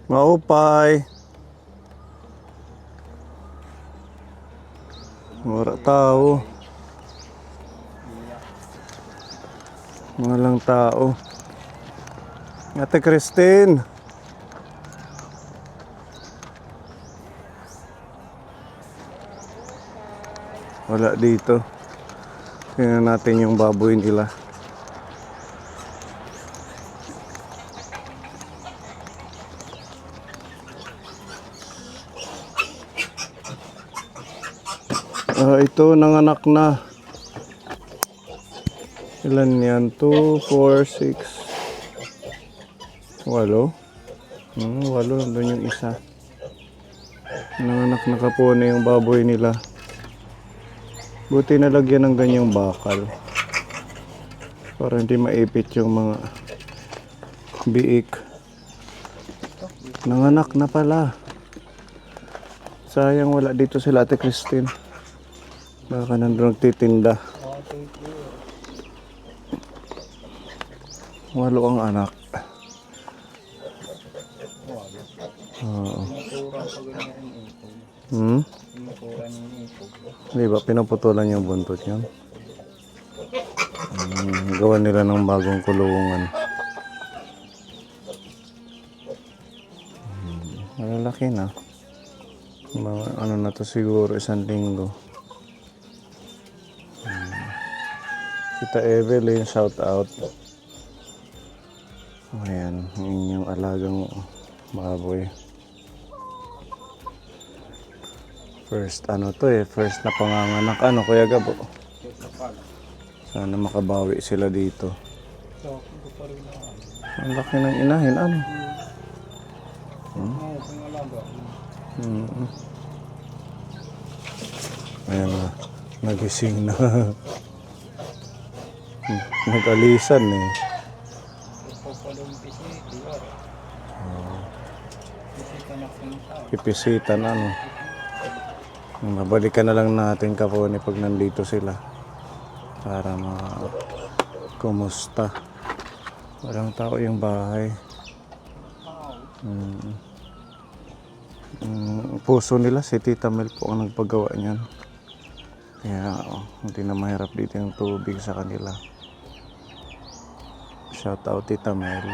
Maupay. Wala tao. Walang tao. Ate Christine. Wala dito. Tingnan natin yung baboy nila. Ito nanganak na. Ilan yan? 2, 4, 6 8. 8. Doon yung isa. Nanganak na po na yung baboy nila. Buti nalagyan ng ganyang bakal para hindi maipit yung mga biik. Nanganak na pala. Sayang wala dito sila Ate Christine. Baka nandun nagtitinda. 8 ang anak. Oo. Di ba pinuputulan yung buntot yan? Gawa nila ng bagong kulungan. Malalaki na. Mga ano na to siguro 1 linggo. Kita Evelyn, shout out. Ayan, yun yung alagang baboy. First first na panganganak Kuya Gabo. Sana makabawi sila dito. Ang laki ng inahin Ayan na, nagising na. Nag-alisan Pipisitan Mabalikan na lang natin kaponi pag nandito sila para kumusta. Walang tao yung bahay. Puso nila si Tita Mel po ang nagpagawa niyan. Kaya hindi na mahirap dito yung tubig sa kanila. Shout out Tita Mel.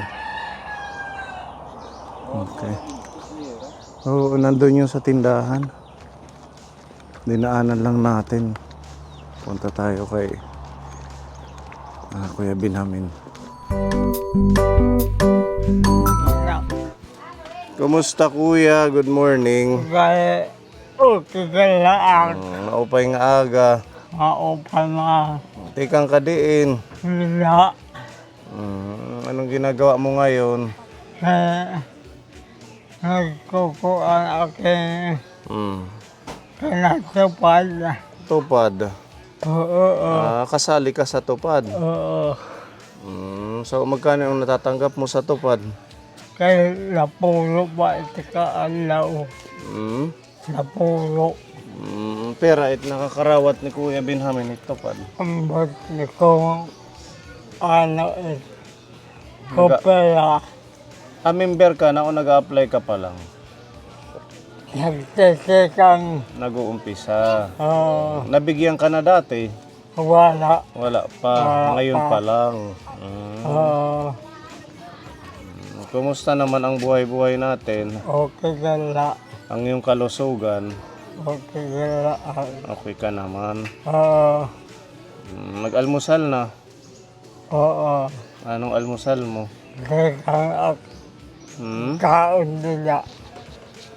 Okay. Oo, nandun yung sa tindahan. Dinaanan lang natin. Punta tayo kay Kuya Binhamin. Kumusta Kuya? Good morning. Naupay nga aga. Maupay na. Tikang kadiin. Wala. Anong ginagawa mo ngayon? Nagkukuhan aking kinatupad. Tupad? Oo. Kasali ka sa tupad? Oo. So magkano yung natatanggap mo sa tupad? Kaya napulo ba ito ka alaw? Napulo. Pera nakakarawat ni Kuya Binhamin ito tupad. Ang ba't ni kong kopera. Member ka na o nag-a-apply ka pa lang? Nagtisikang. Nag-uumpisa. Oo. Nabigyan ka na dati? Wala. Wala pa. Ngayon pa lang. Oo. Kumusta naman ang buhay-buhay natin? Okay gala. Ang iyong kalusugan? Okay gala. Okay ka naman. Oo. Nag-almusal na? Oo. Anong almusal mo? Kaya kaon nila.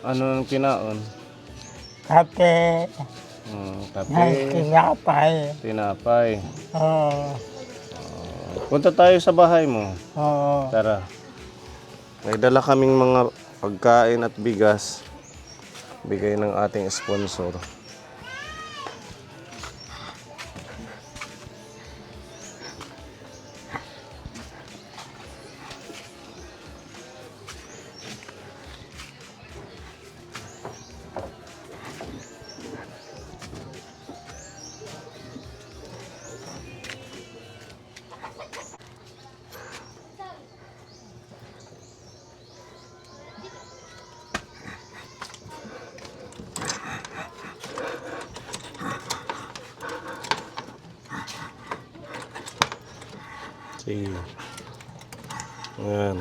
Ano ang kinaon? Kape. Kape. Tinapay. Tinapay. Oo. Punta tayo sa bahay mo. Oo. Tara. May dala kaming mga pagkain at bigas. Bigay ng ating sponsor. Sige. Ayan.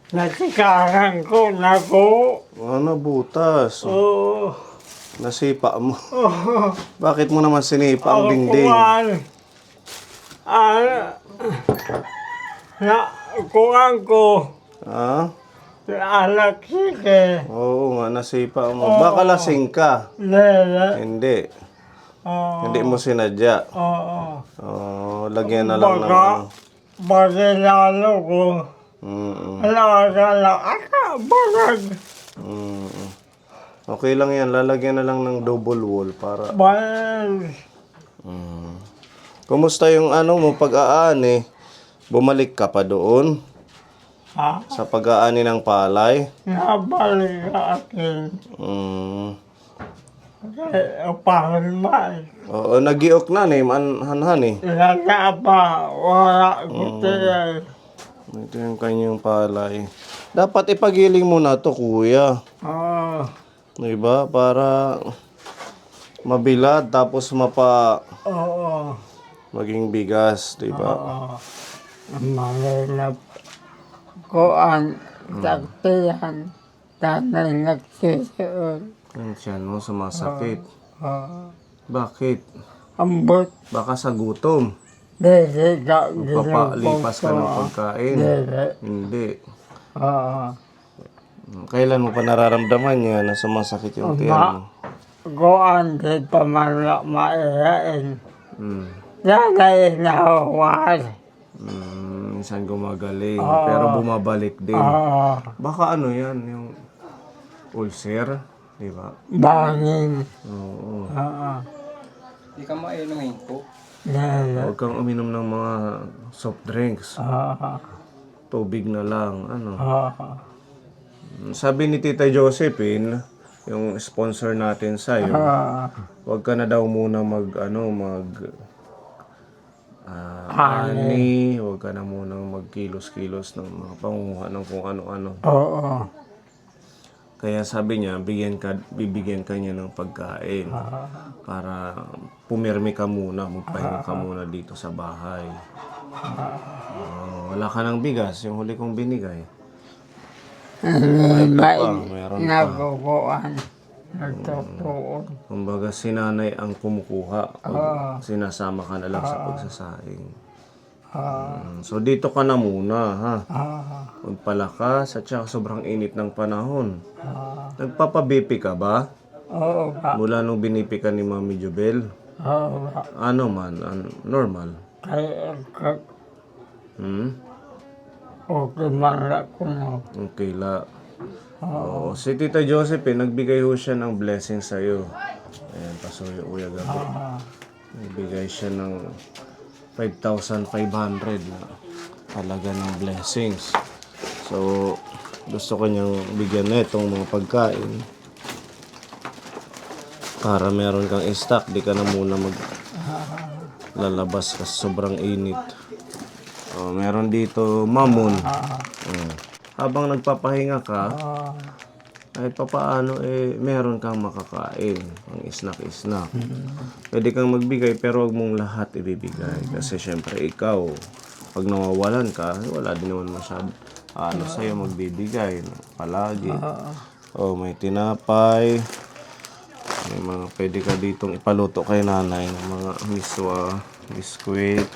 Natikaran ko na po. Ano, butas? Oo. Nasipa mo. Oo. Bakit mo naman sinipa ang Ako dingding? kuhan. Na kuhan ko. Ha? Anak sige. Oo nga, nasipa mo. Baka lasing ka. Lele. Hindi. Oo. Hindi mo sinadya. Oo. Oh, lagyan na lang ng Baka, ano. bakilalo ko. Alakala, bakag. Okay lang yan. Lalagyan na lang ng double wall para... Bakag. Kumusta yung ano mo pag-aani? Bumalik ka pa doon Ha? sa pag-aani ng palay? Nabalik ka akin. Pahalmay. Oo, nagiok na ni Hanhan eh. Lala pa, wala ko tayo. Ito yung kanyang palay. Dapat ipagiling mo na to, kuya. Oo. Diba? Para mabilad tapos Oo. maging bigas, diba? Oo. Mahirap ko ang taktihan. Tanay nagsusuot. Ang tiyan mo sumasakit. Oo. Bakit? Ambot. Baka sa gutom. Dede ka. Papalipas ka ng pagkain. Dede. Hindi. Oo. Kailan mo pa nararamdaman niya na sumasakit yung tiyan mo? Kuan di pa man maihain. Hmm. Tanay nahuwas. Minsan gumagaling, pero bumabalik din. Oo. Baka ano yan, yung ulcer, di ba? Bangin. Oo. Oo. Hindi ka mainumin po. Dede. Huwag kang uminom ng mga soft drinks. Oo. Tubig na lang, ano. Oo. Sabi ni Tita Josephine, yung sponsor natin sa'yo, huwag ka na daw muna ani, huwag ka na muna magkilos-kilos ng mga panguha ng kung ano-ano. Oo. Kaya sabi niya, bibigyan ka niya ng pagkain para pumirmi ka muna, magpahinga ka muna dito sa bahay. Wala ka ng bigas, yung huli kong binigay. Meron pa. Naguguan. Nagtutuon. Kumbaga si nanay ang kumukuha pag sinasama ka na lang sa pagsasaing. So dito ka na muna, ha? Magpalakas at saka sobrang init ng panahon. Nagpapabipi ka ba? Oo ba? Mula nung binipi ka ni Mami Jubel? Oo ba? Ano man? Normal? Kaya okay man ako mo. Okay la. Oo. Si Tita Josephine, nagbigay ho siya ng blessing sa'yo. Ayan, pasuyo-uya gabi. Nagbigay siya ng 5,500 na talaga ng blessings. So, gusto ko niyang bigyan na itong mga pagkain. Para meron kang stock, di ka na muna lalabas kasi sobrang init. Meron dito mamon. Habang nagpapahinga ka, kahit papaano meron kang makakain, pang snack-snack. Pwede kang magbigay pero huwag mong lahat ibibigay. Kasi syempre ikaw, pag nawawalan ka, wala din naman masyado sa'yo magbibigay. Palagi. May tinapay. May mga pwede ka ditong ipaluto kay nanay ng mga miswa, biskuit.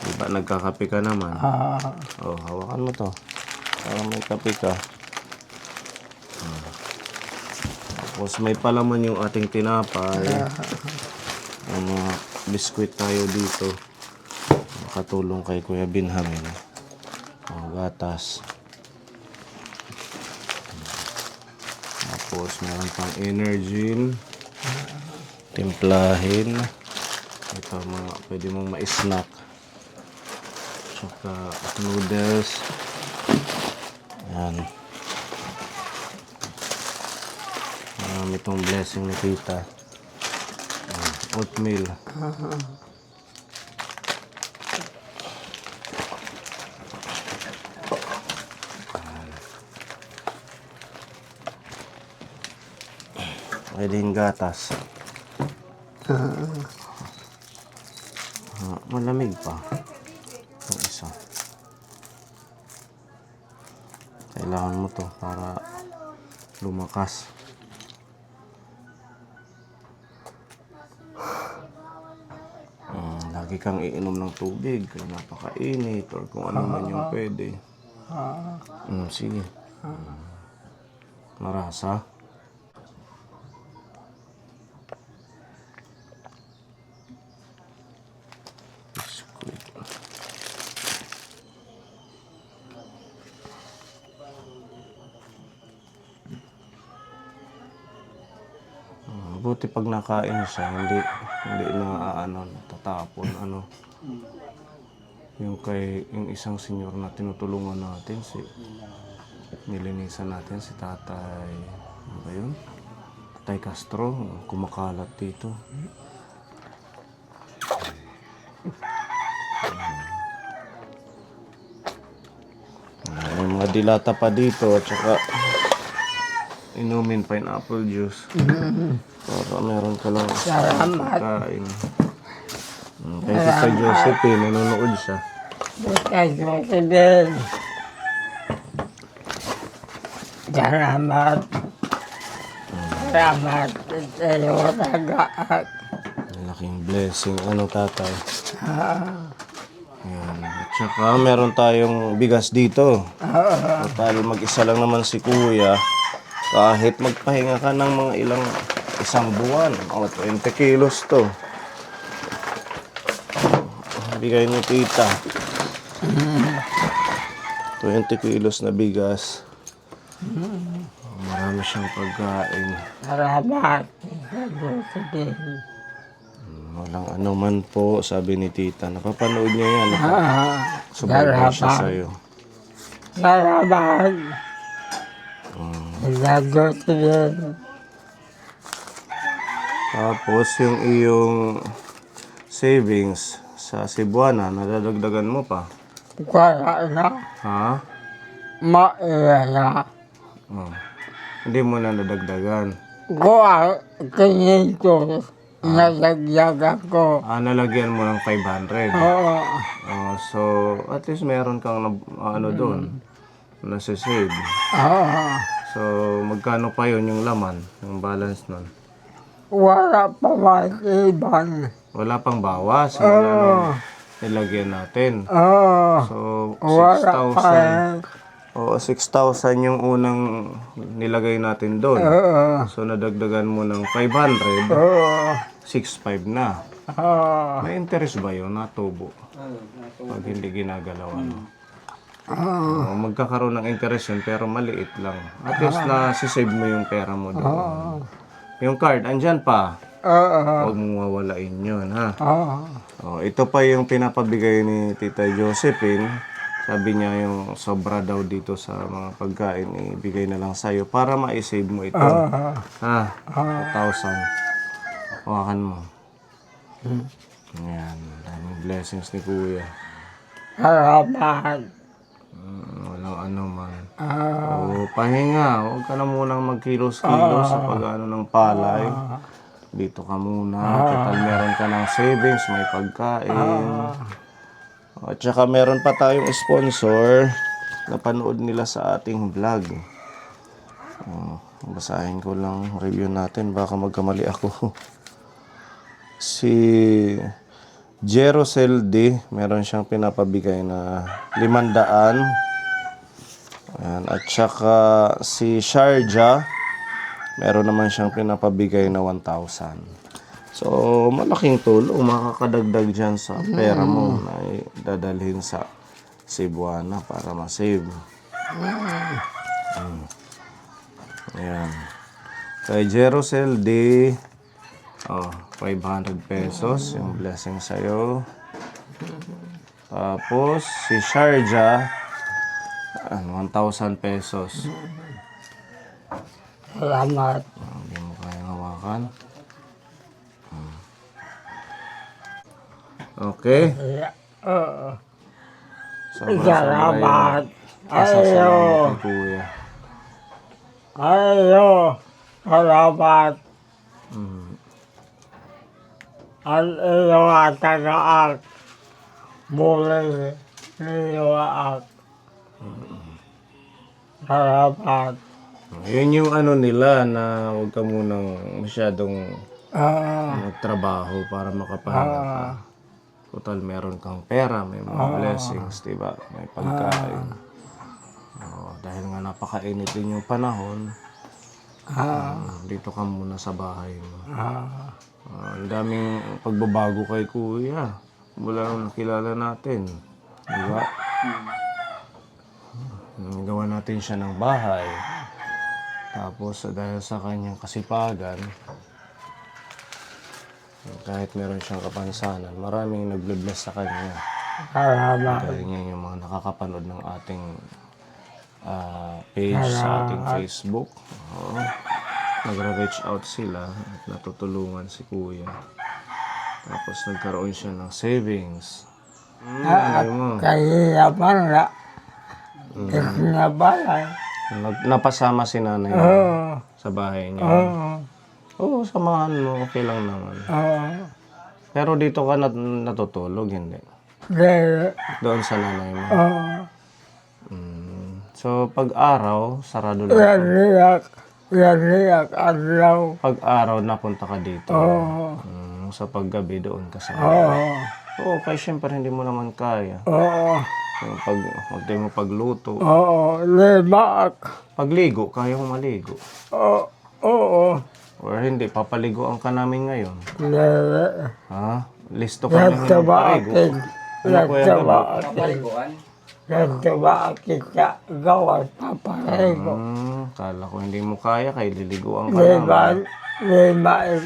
Diba nagkakape ka naman? Hawakan mo to. Para may kape ka. Tapos may palaman yung ating tinapay. Mga biskuit tayo dito. Makatulong kay Kuya Binhamin. Gatas. Tapos meron pang Energin. Timplahin. Ito mga pwede mong ma-snack. Tsaka noodles. Ayan. Marami itong blessing ni Tita. Oatmeal. Pakilin gatas. Malamig pa. Ang isa. Kailangan mo to para lumakas. Lagi kang iinom ng tubig kaya napakainit or kung ano man yung pwede. Sige. Marasa. Biskuit. Buti pag nakain siya, hindi na natatapon yung isang senyor na tinutulungan natin, nilinisan natin si Tatay, ano ba yun? Tatay Castro, kumakalat dito. May mga dilata pa dito at saka inumin pineapple juice. Para meron ka lang kain. Kaya si Tita Josephine, nanonood siya. Salamat. Salamat sa iyo, tagaat. Malaking blessing. Tatay? Ayan. At saka meron tayong bigas dito. Total, mag-isa lang naman si Kuya. Kahit magpahinga ka ng mga isang buwan, 20 kilos to. Bigay ni Tita. 20 kilos na bigas. Marami siyang pagkain. Salamat. Walang anuman po, sabi ni Tita. Napapanood niya yan. Subaybay siya sa'yo. Salamat. Salamat din. Tapos yung iyong savings sa Cebuana, nadadagdagan mo pa. Wala na. Ha? Mailala. Hindi mo na nadagdagan. Kuha, kinito. Nalagyagan ko. Nalagyan mo ng 500. Oo. So, at least meron kang doon. Nasisave. Oo. So, magkano pa yun yung laman, yung balance nun? Wala pa maliban. Wala pang bawas. Wala nung nilagyan natin. Oo. So, Wala pa. 6,000 yung unang nilagay natin doon. Oo. So, nadagdagan mo ng 500, Oo. 6,500 na. Oo. May interest ba yun? Natubo. Pag hindi ginagalaw, magkakaroon ng interest yun, pero maliit lang. At least na sisave mo yung pera mo doon. Yung card, andyan pa. Huwag mong wawalain yun, ha? Ito pa yung pinapabigay ni Tita Josephine. Sabi niya yung sobra daw dito sa mga pagkain, ibigay na lang sa'yo para ma-save mo ito. Ha? 2,000. Hawakan mo. Ayan. Daming blessings ni Kuya. Salamat. Walang ano man. Pahinga. Huwag ka na munang magkilos-kilos sa pag-ano ng palay. Dito ka muna. Total meron ka ng savings, may pagkain. At saka meron pa tayong sponsor na panood nila sa ating vlog. Basahin ko lang review natin. Baka magkamali ako. Si Jerosel D, meron siyang pinapabigay na 500. Ayan. At saka si Sharjah, meron naman siyang pinapabigay na 1,000. So, malaking tulong. Makakadagdag dyan sa pera mo na dadalhin sa Cebuana para ma-save. Ayan. Kay Jerosel D, 500 pesos yung blessing sa'yo. Tapos, si Sharjah, 1,000 pesos. Salamat. Hindi mo kayang hawakan. Okay. Oo. Salamat. Ayo. Kuya. Ayo. Salamat. Mm. Ang iyong tagaak. Muli niyoak. Salamat. Yun yung ano nila na huwag ka munang masyadong magtrabaho para makapahinga ka. Total, meron kang pera, may mga blessings, diba? May pagkain. Dahil nga napakainit din yung panahon, dito ka muna sa bahay mo. Ang daming pagbabago kay Kuya. Mula nung nakilala natin. Diba? Gawa natin siya ng bahay. Tapos dahil sa kanyang kasipagan, kahit meron siyang kapansanan, maraming nagbe-bless sa kanya. Salamat. Dahil niya yung mga nakakapanood ng ating page sa ating Facebook. Nagre-reach out sila at natutulungan si Kuya. Tapos nagkaroon siya ng savings. Mo. Kahirapan na. Ikinabalay. Napasama si nanay mo sa bahay niya. Oo, samahan mo. Okay lang naman. Pero dito ka natutulog, hindi? Doon sa nanay mo. So, pag-araw, sarado lang. Yan adlaw. Pag-araw, napunta ka dito. Sa paggabi, doon ka sa Oo, kaya syempre hindi mo naman kaya. Yung huwag mo pagluto. Limak. Pagligo, kaya mo maligo. Or hindi, papaliguan ka namin ngayon. Ha? Listo ka namin ng paligo. Ano kuya Gabo? Papaliguan. Kita gawa paparigo. Kala ko hindi mo kaya, kaya liliguan ka namin. Limak.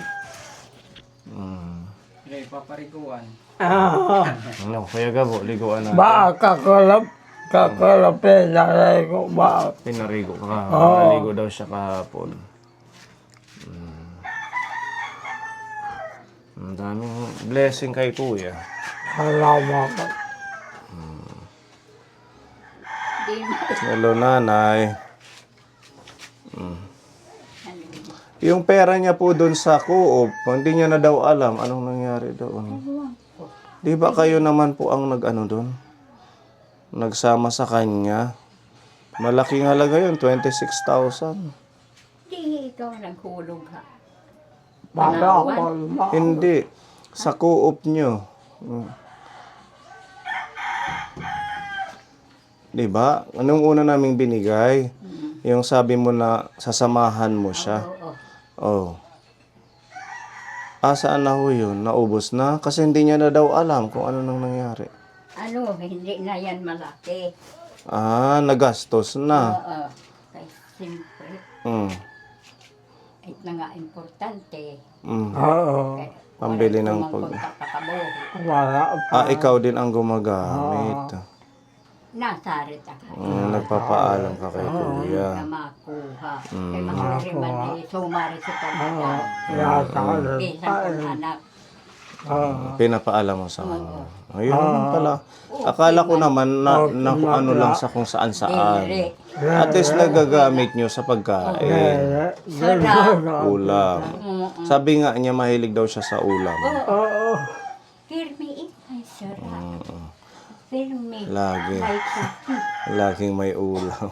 Hindi, papariguan. Ano, kuya Gabo, liguan natin. Kakalapin na ko ba? Pinarigo ka kahapon. Naligo daw siya kahapon. Ang daming blessing kay Kuya. Salamat. Hello, nanay. Yung pera niya po doon sa Co-op, hindi niya na daw alam anong nangyari doon. Di ba kayo naman po ang nag-ano doon? Nagsama sa kanya. Malaking halaga yun, 26,000. Hindi ikaw naghulog ha. Para ako Hindi. Sa Co-op nyo. Di ba? Anong una naming binigay? Yung sabi mo na sasamahan mo siya. Oh. Saan na ho yun? Naubos na? Kasi hindi niya na daw alam kung ano nang nangyari. Ano, hindi na yan malaki. Nagastos na. Oo. Kaya siyempre, ito na nga importante. Kaya, Pambili ng pag... ikaw din ang gumagamit. Nasarit ako. Nagpapaalam ka kay Kuya. Na makuha. Kaya mga sumari sa Canada. Isang kong anak. Pinapaalam mo sa kanya. Ayun naman pala. Akala ko naman na ano lang sa kung saan saan. At least nagagamit nyo sa pagkain. Ulam. Sabi nga niya mahilig daw siya sa ulam. Pirmi ay sarap. Pirmi. Lagi. Ay sarap. Laging may ulam.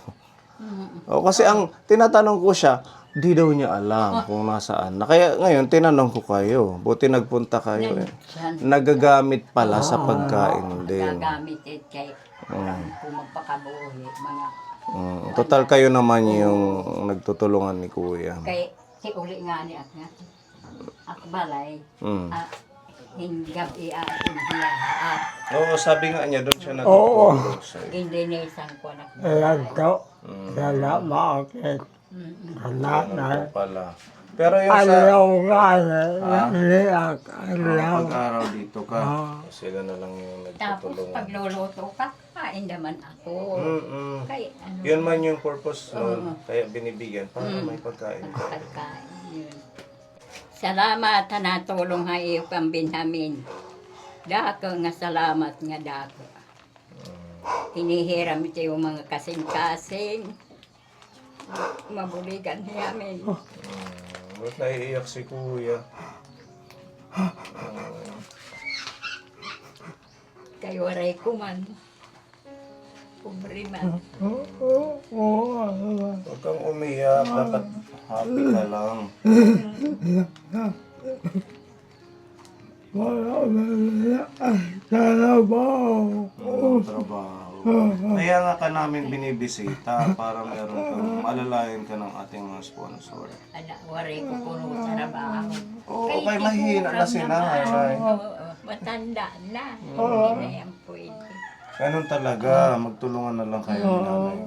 Kasi ang tinatanong ko siya, di daw niya alam kung nasaan. Kaya ngayon, tinanong ko kayo. Buti nagpunta kayo. Nagagamit pala sa pagkain din. Gagamit it kay kung magpakabuhi. Mga Total kayo naman yung nagtutulungan ni Kuya. kay si uli nga ni at balay. Hinggab iiyahaat. Oo, sabi nga niya, doon siya nagtutulong sa'yo. Indonesian ko na. Salamat. Salamat. Pala. Pero yung sa Alaw ka na. Liyak. Alaw. pag-araw dito ka, sila na lang yung Tapos nagtutulungan. pagluluto ka, kain naman ako. Kaya ano, Yun man yung purpose nun. Kaya binibigyan para may pagkain ka. pagkain yun. Salamat na natulong ha iyo kang Benjamin. Dako nga salamat nga dako. Hinihiram ito yung mga kasing-kasing. Mabuligan namin. Ba't naiiyak si kuya? Kayo aray ko man. Pobre man. Huwag kang umiyak. Dapat happy ka lang. Walang trabaho. Kaya nga ka namin binibisita para meron kang malalayan ka ng ating mga sponsor. Anak, aray ko puno sa trabaho. Oo, okay, mahina na si nanay. Matanda na. Hindi na yan pwede. Ganun talaga, magtulungan na lang kayo ni nanay.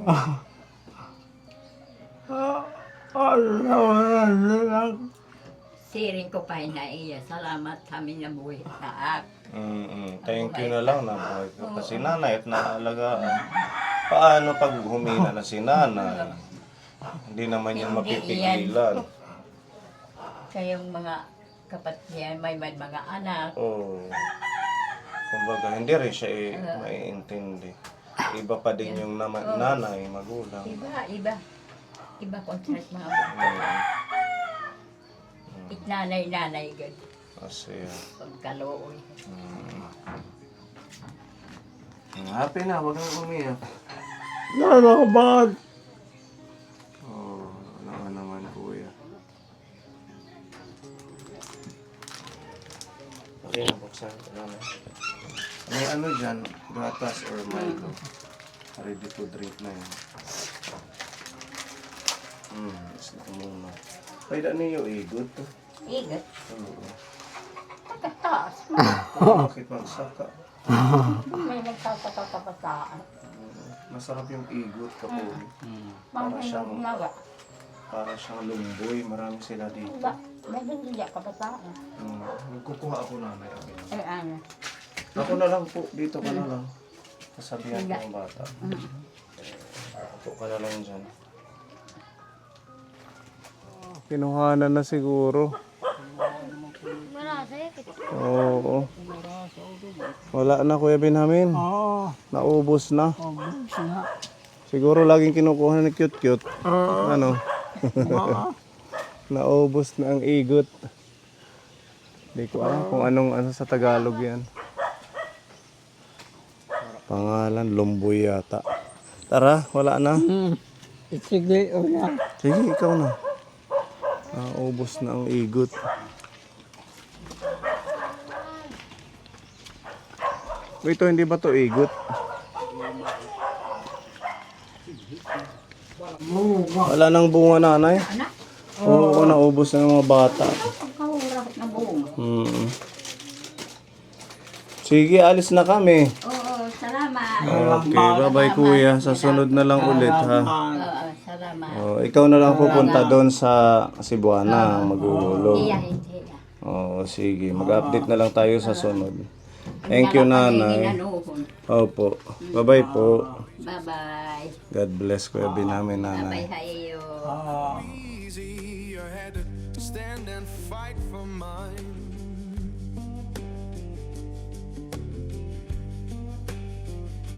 Siring ko pa inaiya. Salamat kami na buhay sa ak. Thank you na lang na buhay ko. Kasi nanay at naalagaan. Paano pag humina na si nanay? Hindi naman yan mapipigilan. Kayong mga kapatid, may mga anak. Oo. Kumbaga, hindi rin siya maiintindi. Iba pa din yung nanay, magulang. Iba. Iba kontrat mga buhay. Itnanay-nanay gad. Kasi, Pagkalooy. happy na, huwag nang umiyak. Nalaman. Oo, wala naman kuya. Okay na, buksan ko na. May ano dyan, gatas or Milo. Ready to drink na yun. Isla muna. Pwede niyo igot. Igat. Oo. Pagkataas. Bakit magsaka? May nagkakatapataan. Masarap yung igot kapag Mga siyang- naga. para siyang lumboy. Marami sila dito. May hindi kapataan. Kukuha ako nanay. Okay. Ano? Ako na lang po. Dito ka na lang. Kasabihan ko ang bata. Ako ka na lang dyan. Kinuhanan na siguro. Oo. Wala na Kuya Benjamin. Naubos na. Siguro laging kinukuha ni cute-cute. Ano? Naubos na ang igot. Hindi ko alam kung anong ano sa Tagalog yan. Pangalan, Lumboy yata. Tara, wala na. Sige, una. Sige, ikaw na. Naubos na ang igot. Ito, hindi ba to igot? Wala nang bunga nanay? Oo, naubos na ng mga bata. Pagkahurap na buong. Sige, alis na kami. Oo, salamat. Okay, bye-bye kuya. Sa sunod na lang ulit ha. Oo, salamat. Oh, ikaw na lang pupunta doon sa Cebuana, maghuhulog. Hindi. Oo, sige. Mag-update na lang tayo sa sunod. Thank you, nanay. Opo. Bye-bye po. Bye-bye. God bless Kuya Benjamin, nanay. Bye-bye hayo. Easy, you had to stand and fight